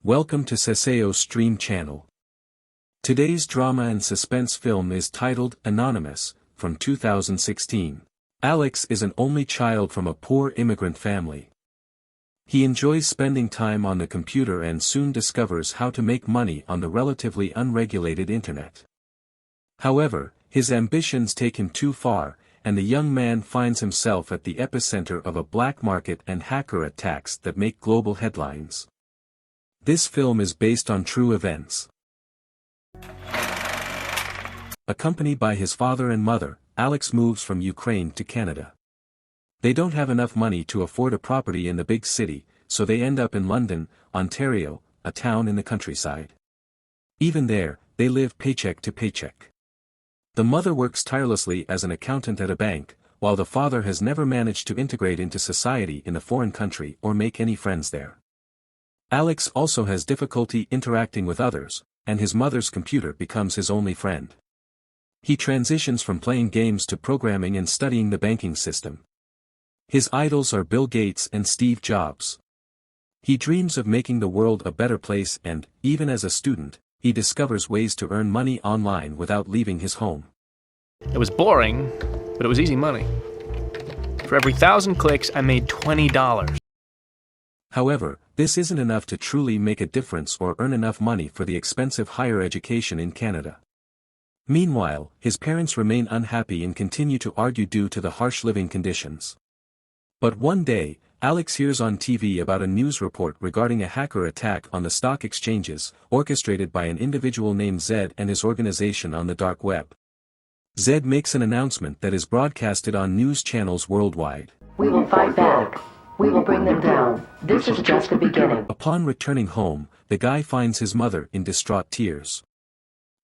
Welcome to Seseo Stream Channel. Today's drama and suspense film is titled Anonymous, from 2016. Alex is an only child from a poor immigrant family. He enjoys spending time on the computer and soon discovers how to make money on the relatively unregulated internet. However, his ambitions take him too far, and the young man finds himself at the epicenter of a black market and hacker attacks that make global headlines. This film is based on true events. Accompanied by his father and mother, Alex moves from Ukraine to Canada. They don't have enough money to afford a property in the big city, so they end up in London, Ontario, a town in the countryside. Even there, they live paycheck to paycheck. The mother works tirelessly as an accountant at a bank, while the father has never managed to integrate into society in a foreign country or make any friends there. Alex also has difficulty interacting with others, and his mother's computer becomes his only friend. He transitions from playing games to programming and studying the banking system. His idols are Bill Gates and Steve Jobs. He dreams of making the world a better place and, even as a student, he discovers ways to earn money online without leaving his home. It was boring, but it was easy money. For every 1,000 clicks, I made $20. However, this isn't enough to truly make a difference or earn enough money for the expensive higher education in Canada. Meanwhile, his parents remain unhappy and continue to argue due to the harsh living conditions. But one day, Alex hears on TV about a news report regarding a hacker attack on the stock exchanges, orchestrated by an individual named Zed and his organization on the dark web. Zed makes an announcement that is broadcasted on news channels worldwide. We will fight back. We will bring them down. This is just the beginning. Upon returning home, the guy finds his mother in distraught tears.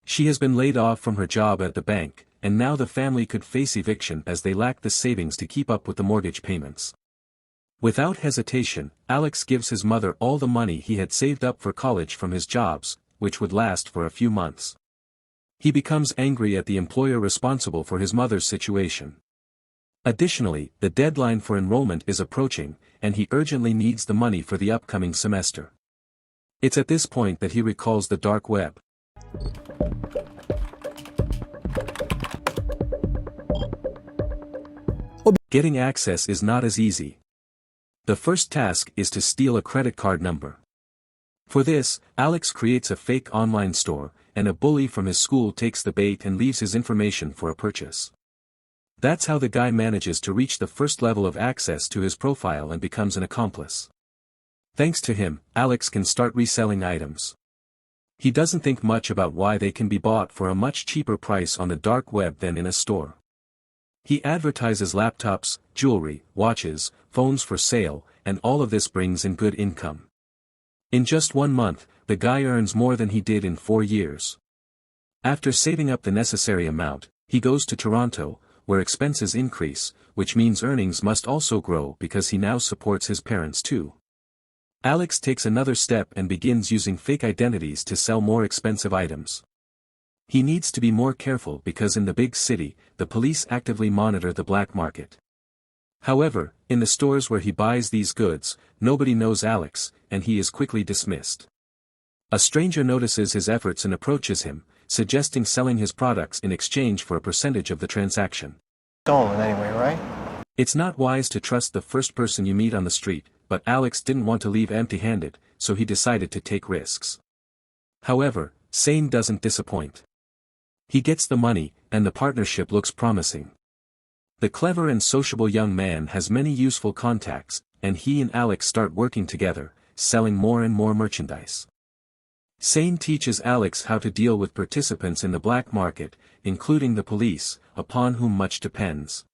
She has been laid off from her job at the bank, and now the family could face eviction as they lack the savings to keep up with the mortgage payments. Without hesitation, Alex gives his mother all the money he had saved up for college from his jobs, which would last for a few months. He becomes angry at the employer responsible for his mother's situation. Additionally, the deadline for enrollment is approaching, and he urgently needs the money for the upcoming semester. It's at this point that he recalls the dark web. Getting access is not as easy. The first task is to steal a credit card number. For this, Alex creates a fake online store, and a bully from his school takes the bait and leaves his information for a purchase. That's how the guy manages to reach the first level of access to his profile and becomes an accomplice. Thanks to him, Alex can start reselling items. He doesn't think much about why they can be bought for a much cheaper price on the dark web than in a store. He advertises laptops, jewelry, watches, phones for sale, and all of this brings in good income. In just 1 month, the guy earns more than he did in 4 years. After saving up the necessary amount, he goes to Toronto, where expenses increase, which means earnings must also grow because he now supports his parents too. Alex takes another step and begins using fake identities to sell more expensive items. He needs to be more careful because in the big city, the police actively monitor the black market. However, in the stores where he buys these goods, nobody knows Alex, and he is quickly dismissed. A stranger notices his efforts and approaches him, suggesting selling his products in exchange for a percentage of the transaction. Stolen anyway, right? It's not wise to trust the first person you meet on the street, but Alex didn't want to leave empty-handed, so he decided to take risks. However, Sane doesn't disappoint. He gets the money, and the partnership looks promising. The clever and sociable young man has many useful contacts, and he and Alex start working together, selling more and more merchandise. Sane teaches Alex how to deal with participants in the black market, including the police, upon whom much depends.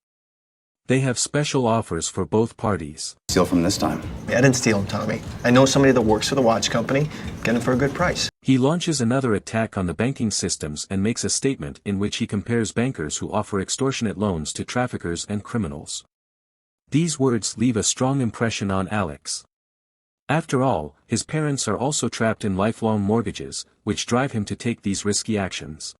They have special offers for both parties. Steal from this time. I didn't steal him, Tommy. I know somebody that works for the watch company. Get him for a good price. He launches another attack on the banking systems and makes a statement in which he compares bankers who offer extortionate loans to traffickers and criminals. These words leave a strong impression on Alex. After all, his parents are also trapped in lifelong mortgages, which drive him to take these risky actions.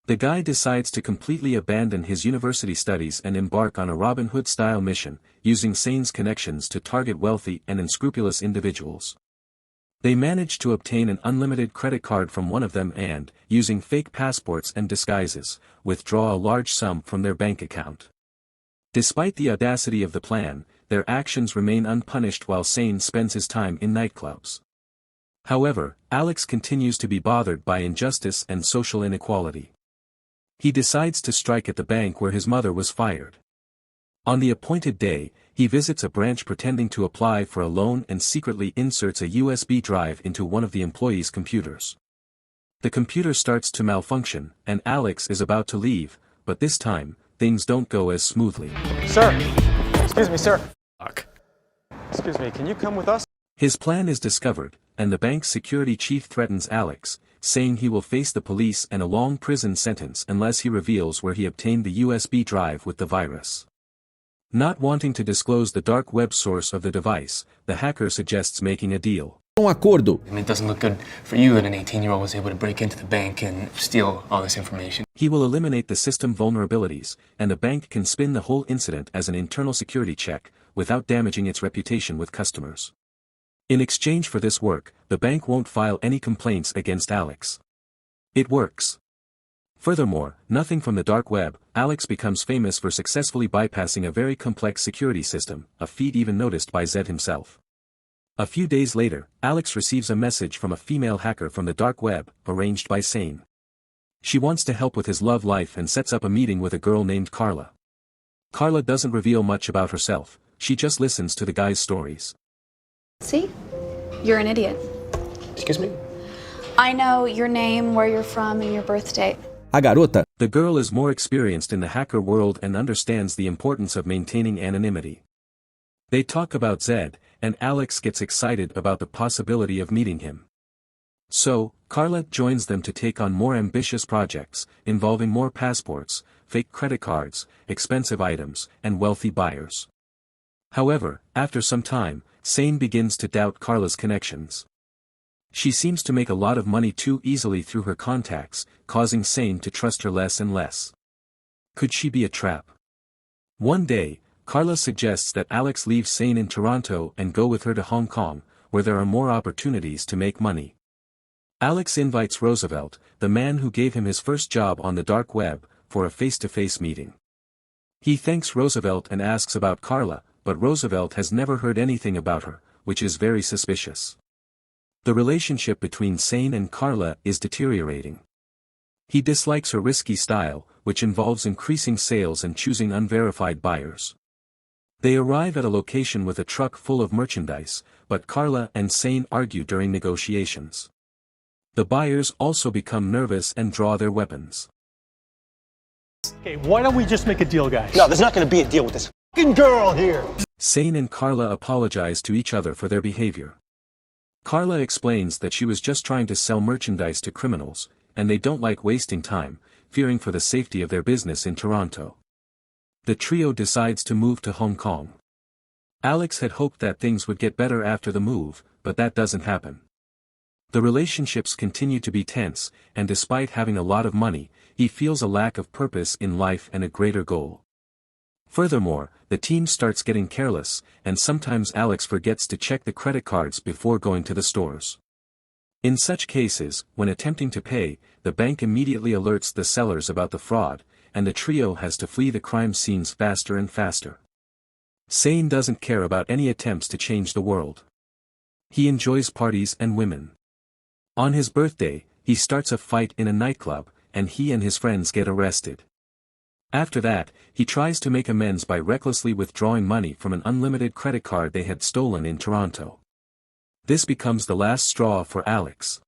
The guy decides to completely abandon his university studies and embark on a Robin Hood-style mission, using Sane's connections to target wealthy and unscrupulous individuals. They manage to obtain an unlimited credit card from one of them and, using fake passports and disguises, withdraw a large sum from their bank account. Despite the audacity of the plan, their actions remain unpunished while Sane spends his time in nightclubs. However, Alex continues to be bothered by injustice and social inequality. He decides to strike at the bank where his mother was fired. On the appointed day, he visits a branch pretending to apply for a loan and secretly inserts a USB drive into one of the employees' computers. The computer starts to malfunction, and Alex is about to leave, but this time, things don't go as smoothly. Sir! Excuse me, sir. Fuck. Excuse me, can you come with us? His plan is discovered, and the bank's security chief threatens Alex, saying he will face the police and a long prison sentence unless he reveals where he obtained the USB drive with the virus. Not wanting to disclose the dark web source of the device, the hacker suggests making a deal. Acordo. I mean, it doesn't look good for you that an 18-year-old was able to break into the bank and steal all this information. He will eliminate the system vulnerabilities, and the bank can spin the whole incident as an internal security check, without damaging its reputation with customers. In exchange for this work, the bank won't file any complaints against Alex. It works. Furthermore, nothing from the dark web, Alex becomes famous for successfully bypassing a very complex security system, a feat even noticed by Zed himself. A few days later, Alex receives a message from a female hacker from the dark web, arranged by Sane. She wants to help with his love life and sets up a meeting with a girl named Carla. Carla doesn't reveal much about herself, she just listens to the guy's stories. See? You're an idiot. Excuse me? I know your name, where you're from, and your birth date. A garota. The girl is more experienced in the hacker world and understands the importance of maintaining anonymity. They talk about Zed, and Alex gets excited about the possibility of meeting him. So, Carla joins them to take on more ambitious projects, involving more passports, fake credit cards, expensive items, and wealthy buyers. However, after some time, Sane begins to doubt Carla's connections. She seems to make a lot of money too easily through her contacts, causing Sane to trust her less and less. Could she be a trap? One day, Carla suggests that Alex leave Sane in Toronto and go with her to Hong Kong, where there are more opportunities to make money. Alex invites Roosevelt, the man who gave him his first job on the dark web, for a face-to-face meeting. He thanks Roosevelt and asks about Carla, but Roosevelt has never heard anything about her, which is very suspicious. The relationship between Sane and Carla is deteriorating. He dislikes her risky style, which involves increasing sales and choosing unverified buyers. They arrive at a location with a truck full of merchandise, but Carla and Sane argue during negotiations. The buyers also become nervous and draw their weapons. Okay, why don't we just make a deal, guys? No, there's not gonna be a deal with this fucking girl here. Sane and Carla apologize to each other for their behavior. Carla explains that she was just trying to sell merchandise to criminals, and they don't like wasting time, fearing for the safety of their business in Toronto. The trio decides to move to Hong Kong. Alex had hoped that things would get better after the move, but that doesn't happen. The relationships continue to be tense, and despite having a lot of money, he feels a lack of purpose in life and a greater goal. Furthermore, the team starts getting careless, and sometimes Alex forgets to check the credit cards before going to the stores. In such cases, when attempting to pay, the bank immediately alerts the sellers about the fraud, and the trio has to flee the crime scenes faster and faster. Sane doesn't care about any attempts to change the world. He enjoys parties and women. On his birthday, he starts a fight in a nightclub, and he and his friends get arrested. After that, he tries to make amends by recklessly withdrawing money from an unlimited credit card they had stolen in Toronto. This becomes the last straw for Alex.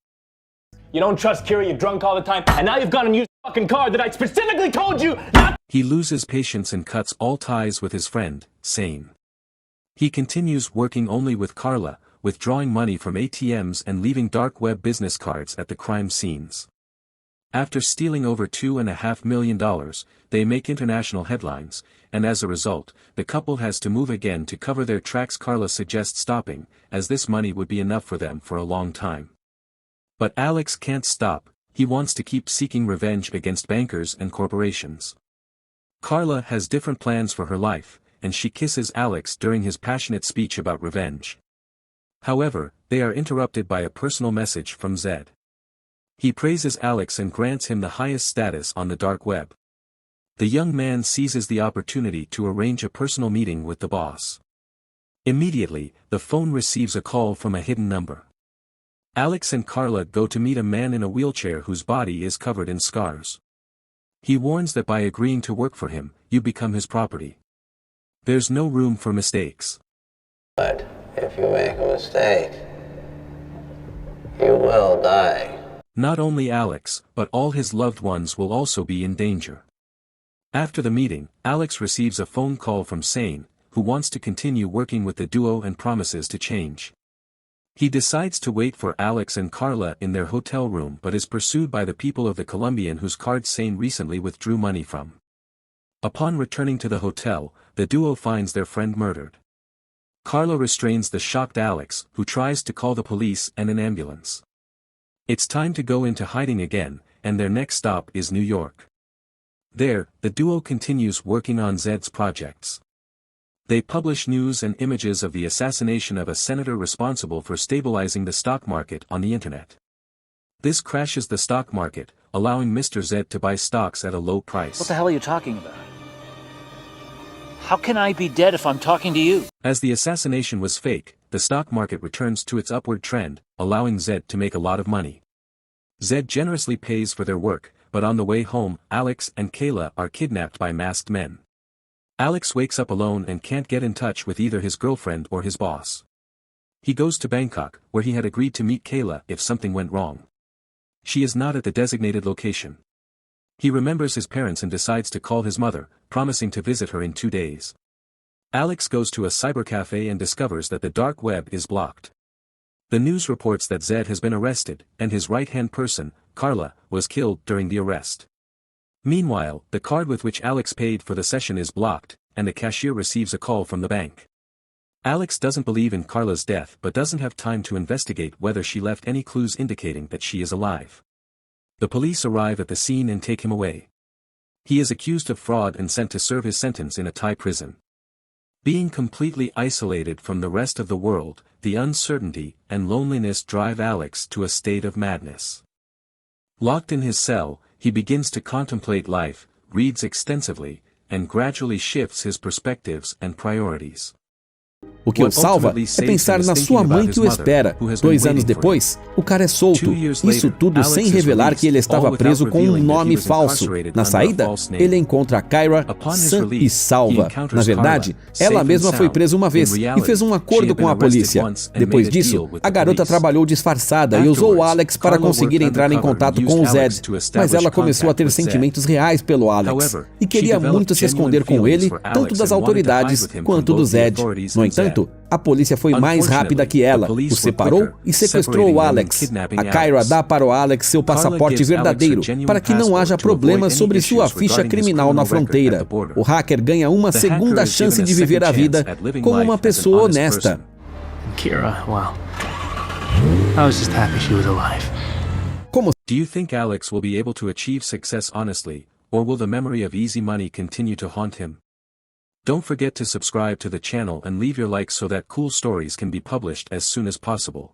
You don't trust Kira, you're drunk all the time, and now you've gone and used the fucking card that I specifically told you not. He loses patience and cuts all ties with his friend, Sane. He continues working only with Carla, withdrawing money from ATMs and leaving dark web business cards at the crime scenes. After stealing over $2.5 million, they make international headlines, and as a result, the couple has to move again to cover their tracks. Carla suggests stopping, as this money would be enough for them for a long time. But Alex can't stop, he wants to keep seeking revenge against bankers and corporations. Carla has different plans for her life, and she kisses Alex during his passionate speech about revenge. However, they are interrupted by a personal message from Zed. He praises Alex and grants him the highest status on the dark web. The young man seizes the opportunity to arrange a personal meeting with the boss. Immediately, the phone receives a call from a hidden number. Alex and Carla go to meet a man in a wheelchair whose body is covered in scars. He warns that by agreeing to work for him, you become his property. There's no room for mistakes. But if you make a mistake, you will die. Not only Alex, but all his loved ones will also be in danger. After the meeting, Alex receives a phone call from Sane, who wants to continue working with the duo and promises to change. He decides to wait for Alex and Carla in their hotel room but is pursued by the people of the Colombian whose card Sane recently withdrew money from. Upon returning to the hotel, the duo finds their friend murdered. Carla restrains the shocked Alex, who tries to call the police and an ambulance. It's time to go into hiding again, and their next stop is New York. There, the duo continues working on Zed's projects. They publish news and images of the assassination of a senator responsible for stabilizing the stock market on the internet. This crashes the stock market, allowing Mr. Zed to buy stocks at a low price. What the hell are you talking about? How can I be dead if I'm talking to you? As the assassination was fake, the stock market returns to its upward trend, allowing Zed to make a lot of money. Zed generously pays for their work, but on the way home, Alex and Kayla are kidnapped by masked men. Alex wakes up alone and can't get in touch with either his girlfriend or his boss. He goes to Bangkok, where he had agreed to meet Kayla if something went wrong. She is not at the designated location. He remembers his parents and decides to call his mother, promising to visit her in 2 days. Alex goes to a cybercafe and discovers that the dark web is blocked. The news reports that Zed has been arrested, and his right-hand person, Carla, was killed during the arrest. Meanwhile, the card with which Alex paid for the session is blocked, and the cashier receives a call from the bank. Alex doesn't believe in Carla's death but doesn't have time to investigate whether she left any clues indicating that she is alive. The police arrive at the scene and take him away. He is accused of fraud and sent to serve his sentence in a Thai prison. Being completely isolated from the rest of the world, the uncertainty and loneliness drive Alex to a state of madness. Locked in his cell, he begins to contemplate life, reads extensively, and gradually shifts his perspectives and priorities. O que o salva é pensar na sua mãe que o espera. 2 anos depois, o cara é solto. Isso tudo sem revelar que ele estava preso com um nome falso. Na saída, ele encontra a Kyra sã e salva. Na verdade, ela mesma foi presa uma vez e fez um acordo com a polícia. Depois disso, a garota trabalhou disfarçada e usou o Alex para conseguir entrar em contato com o Zed. Mas ela começou a ter sentimentos reais pelo Alex e queria muito se esconder com ele, tanto das autoridades quanto do Zed. No entanto, a polícia foi mais rápida que ela, o separou e sequestrou o Alex. A Kyra dá para o Alex seu passaporte verdadeiro, para que não haja problemas sobre sua ficha criminal na fronteira. O hacker ganha uma segunda chance de viver a vida como uma pessoa honesta. Kira, well, I was just happy she was alive. Do you think Alex will be able to achieve success honestly, or will the memory of easy money continue to haunt him? Don't forget to subscribe to the channel and leave your like so that cool stories can be published as soon as possible.